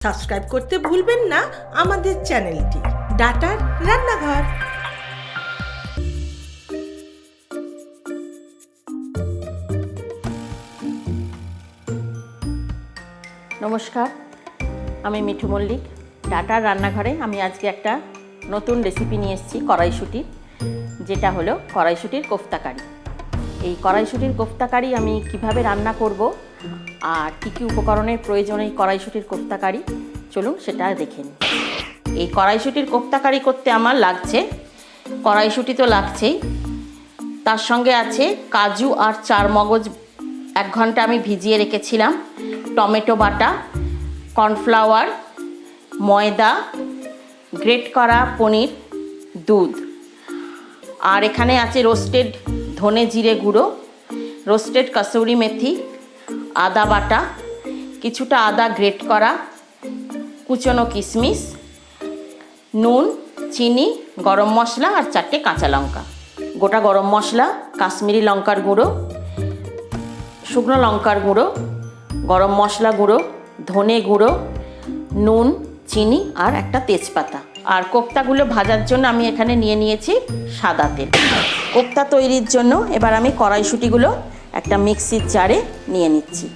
Subscribe করতে ভুলবেন না আমাদের চ্যানেলটি ডাটার রান্নাঘর। নমস্কার, আমি মিঠু মল্লিক। ডাটার রান্নাঘরে আমি আজকে একটা নতুন রেসিপি নিয়ে এসেছি কড়াইশুঁটির, যেটা হলো কড়াইশুঁটির কোফতা কারি। এই কড়াইশুঁটির কোফতা কারি আমি কিভাবে রান্না করব আর কী কী উপকরণের প্রয়োজন এই কড়াইশুঁটির কোফতা কারি, চলুন সেটা দেখে নিই। এই কড়াইশুঁটির কোফতা কারি করতে আমার লাগছে কড়াইশুঁটি তো লাগছেই, তার সঙ্গে আছে কাজু আর চারমগজ 1 ঘন্টা আমি ভিজিয়ে রেখেছিলাম, টমেটো বাটা, কর্নফ্লাওয়ার, ময়দা, গ্রেট করা পনির, দুধ, আর এখানে আছে রোস্টেড ধনে জিরে গুঁড়ো, রোস্টেড কসুরি মেথি, আদা বাটা, কিছুটা আদা গ্রেট করা, কুচনো কিশমিশ, নুন, চিনি, গরম মশলা আর 4টে কাঁচা লঙ্কা, গোটা গরম মশলা, কাশ্মীরি লঙ্কার গুঁড়ো, শুকনো লঙ্কার গুঁড়ো, গরম মশলা গুঁড়ো, ধনে গুঁড়ো, নুন, চিনি আর একটা তেজপাতা। আর কোফতাগুলো ভাজার জন্য আমি এখানে নিয়ে নিয়েছি সাদা তেল। কোফতা তৈরির জন্য এবার আমি কড়াইশুঁটিগুলো একটা মিক্সির জারে নিয়ে নিচ্ছি।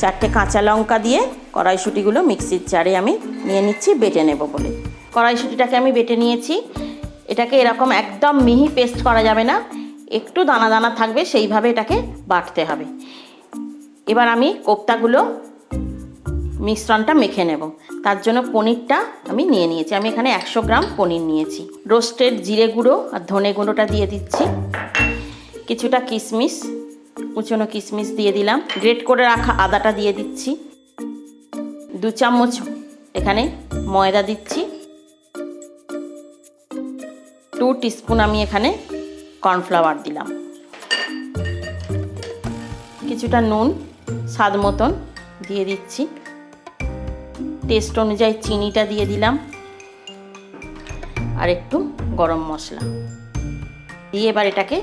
4টে কাঁচা লঙ্কা দিয়ে কড়াইশুঁটিগুলো মিক্সির জারে আমি নিয়ে নিচ্ছি বেটে নেব বলে। কড়াইশুঁটিটাকে আমি বেটে নিয়েছি। এটাকে এরকম একদম মিহি পেস্ট করা যাবে না, একটু দানা দানা থাকবে, সেইভাবে এটাকে বাটতে হবে। এবার আমি কোফতাগুলো মিশ্রণটা মেখে নেব। তার জন্য পনিরটা আমি নিয়ে নিয়েছি। আমি এখানে 100 গ্রাম পনির নিয়েছি। রোস্টেড জিরে গুঁড়ো আর ধনে গুঁড়োটা দিয়ে দিচ্ছি, কিছুটা কিশমিশ, কুচনো কিশমিশ দিয়ে দিলাম, গ্রেট করে রাখা আদাটা দিয়ে দিচ্ছি, 2 চামচ এখানে ময়দা দিচ্ছি, 2 টিস্পুন আমি এখানে কর্নফ্লাওয়ার দিলাম, কিছুটা নুন স্বাদ মতন দিয়ে দিচ্ছি, টেস্ট অনুযায়ী চিনিটা দিয়ে দিলাম, আর একটু গরম মশলা দিয়ে এবার এটাকে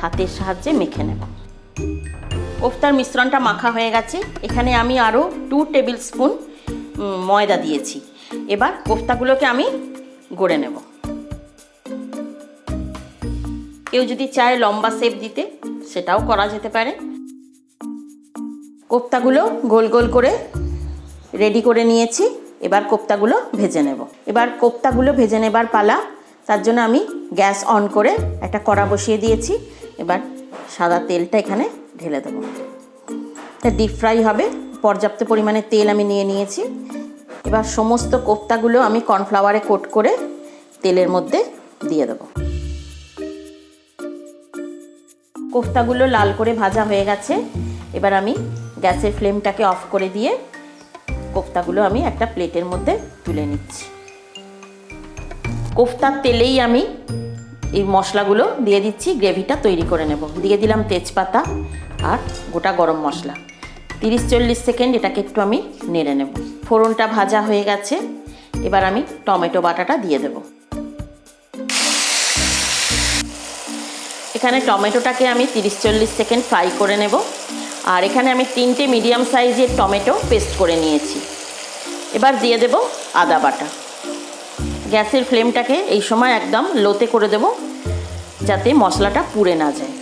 হাতের সাহায্যে মেখে নেব। কোফতার মিশ্রণটা মাখা হয়ে গেছে। এখানে আমি আরও 2 টেবিল স্পুন ময়দা দিয়েছি। এবার কোফতাগুলোকে আমি গড়ে নেব। কেউ যদি চায় লম্বা শেপ দিতে, সেটাও করা যেতে পারে। কোফতাগুলো গোল গোল করে রেডি করে নিয়েছি। এবার কোফতাগুলো ভেজে নেব। এবার কোফতাগুলো ভেজে নেবার পালা। তার জন্য আমি গ্যাস অন করে একটা কড়া বসিয়ে দিয়েছি। এবার সাদা তেলটা এখানে ঢেলে দেবো। এটা ডিপ ফ্রাই হবে, পর্যাপ্ত পরিমাণে তেল আমি নিয়ে নিয়েছি। এবার সমস্ত কোফতাগুলো আমি কর্নফ্লাওয়ারে কোট করে তেলের মধ্যে দিয়ে দেবো। কোফতাগুলো লাল করে ভাজা হয়ে গেছে। এবার আমি গ্যাসের ফ্লেমটাকে অফ করে দিয়ে কোফতাগুলো আমি একটা প্লেটের মধ্যে তুলে নিচ্ছি। কোফতার তেলেই আমি এই মশলাগুলো দিয়ে দিচ্ছি, গ্রেভিটা তৈরি করে নেব। দিয়ে দিলাম তেজপাতা আর গোটা গরম মশলা। 30-40 সেকেন্ড এটাকে একটু আমি নেড়ে নেব। ফোড়নটা ভাজা হয়ে গেছে। এবার আমি টমেটো বাটাটা দিয়ে দেব। এখানে টমেটোটাকে আমি 30-40 সেকেন্ড ফ্রাই করে নেব। আর এখানে আমি 3টে মিডিয়াম সাইজের টমেটো পেস্ট করে নিয়েছি। এবার দিয়ে দেব আদা বাটা। গ্যাসের ফ্লেমটাকে এই সময় একদম লোতে করে দেব, যাতে মশলাটা পুড়ে না যায়।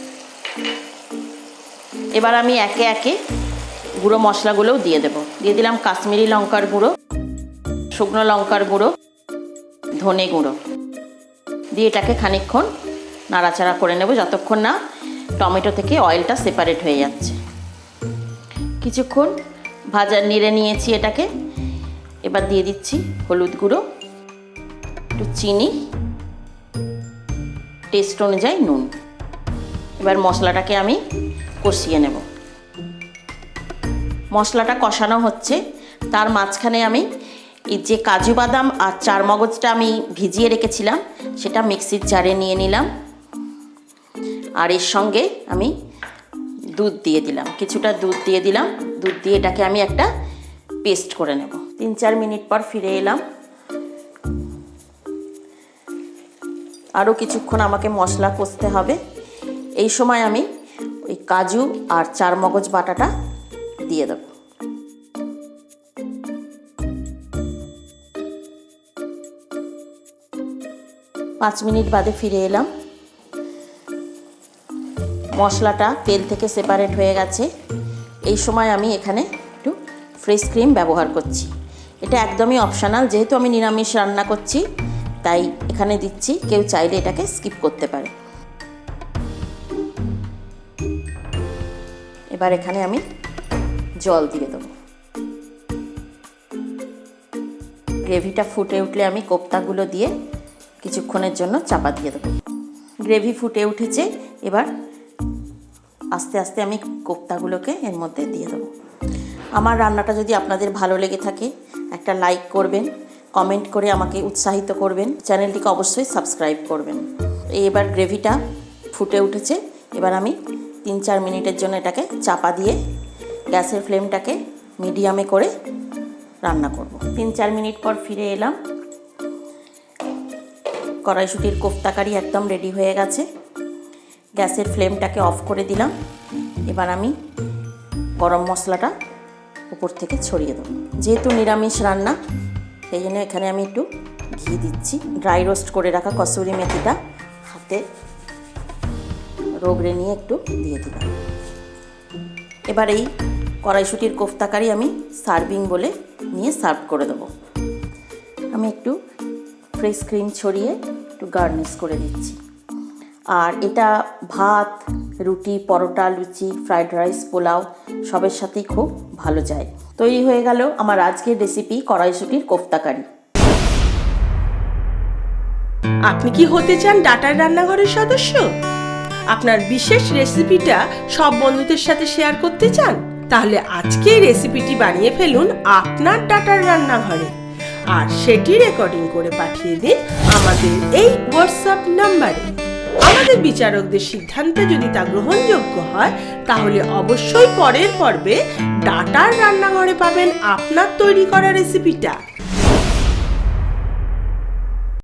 এবার আমি একে একে গুঁড়ো মশলাগুলোও দিয়ে দেব। দিয়ে দিলাম কাশ্মীরি লঙ্কার গুঁড়ো, শুকনো লঙ্কার গুঁড়ো, ধনে গুঁড়ো দিয়ে এটাকে খানিকক্ষণ নাড়াচাড়া করে নেব, যতক্ষণ না টমেটো থেকে অয়েলটা সেপারেট হয়ে যাচ্ছে। কিছুক্ষণ ভাজা নেড়ে নিয়েছি এটাকে। এবার দিয়ে দিচ্ছি হলুদ গুঁড়ো, একটু চিনি, টেস্ট অনুযায়ী নুন। এবার মশলাটাকে আমি কষিয়ে নেব। মশলাটা কষানো হচ্ছে, তার মাঝখানে আমি এই যে কাজু বাদাম আর চারমগজটা আমি ভিজিয়ে রেখেছিলাম, সেটা মিক্সির জারে নিয়ে নিলাম। আর এর সঙ্গে আমি দুধ দিয়ে দিলাম, কিছুটা দুধ দিয়ে দিলাম। দুধ দিয়ে এটাকে আমি একটা পেস্ট করে নেব। 3-4 মিনিট পর ফিরে এলাম। আরও কিছুক্ষণ আমাকে মশলা কষতে হবে। এই সময় আমি ওই কাজু আর চারমগজ বাটাটা দিয়ে দেব। 5 মিনিট বাদে ফিরে এলাম। মশলাটা তেল থেকে সেপারেট হয়ে গেছে। এই সময় আমি এখানে একটু ফ্রেশ ক্রিম ব্যবহার করছি। এটা একদমই অপশনাল, যেহেতু আমি নিরামিষ রান্না করছি তাই এখানে দিচ্ছি, কেউ চাইলে এটাকে স্কিপ করতে পারে। এবার এখানে আমি জল দিয়ে দেবো। গ্রেভিটা ফুটে উঠলে আমি কোপ্তাগুলো দিয়ে কিছুক্ষণের জন্য চাপা দিয়ে দেবো। গ্রেভি ফুটে উঠেছে, এবার আস্তে আস্তে আমি কোপ্তাগুলোকে এর মধ্যে দিয়ে দেবো। আমার রান্নাটা যদি আপনাদের ভালো লেগে থাকে একটা লাইক করবেন, কমেন্ট করে আমাকে উৎসাহিত করবেন, চ্যানেলটিকে অবশ্যই সাবস্ক্রাইব করবেন। এবার গ্রেভিটা ফুটে উঠেছে, এবার আমি 3-4 মিনিটের জন্য এটাকে চাপা দিয়ে গ্যাসের ফ্লেমটাকে মিডিয়ামে করে রান্না করব। 3-4 মিনিট পর ফিরে এলাম। কড়াইশুঁটির কোফতা কারি একদম রেডি হয়ে গেছে। গ্যাসের ফ্লেমটাকে অফ করে দিলাম। এবার আমি গরম মশলাটা উপর থেকে ছড়িয়ে দেবো। যেহেতু নিরামিষ রান্না সেই জন্য এখানে আমি একটু ঘি দিচ্ছি। ড্রাই রোস্ট করে রাখা কসুরি মেথিটা হাতে রগড়ে নিয়ে একটু দিয়ে দিলাম। এবার এই কড়াইশুঁটির কোফতা কারি আমি সার্ভিং বলে নিয়ে সার্ভ করে দেবো। আমি একটু ফ্রেশ ক্রিম ছড়িয়ে একটু গার্নিশ করে দিচ্ছি। আর এটা ভাত, রুটি, পরোটা, লুচি, ফ্রাইড রাইস, পোলাও সবের সাথেই খুব ভালো যায়। তৈরি হয়ে গেল আমার আজকের রেসিপি কড়াইশুঁটির কোফতা কারি। আপনি কি হতে চান ডাটার রান্নাঘরের সদস্য? আপনার বিশেষ রেসিপিটা সব বন্ধুদের সাথে শেয়ার করতে চান? তাহলে আজকেই রেসিপিটি বানিয়ে ফেলুন আপনার ডাটার রান্নাঘরে, আর সেটি রেকর্ডিং করে পাঠিয়ে দিন আমাদের এই হোয়াটসঅ্যাপ নাম্বারে। আমাদের বিচারকদের সিদ্ধান্তে যদি তা গ্রহণযোগ্য হয় তাহলে অবশ্যই পরের পর্বে ডাটার রান্নাঘরে পাবেন আপনার তৈরি করা রেসিপিটা।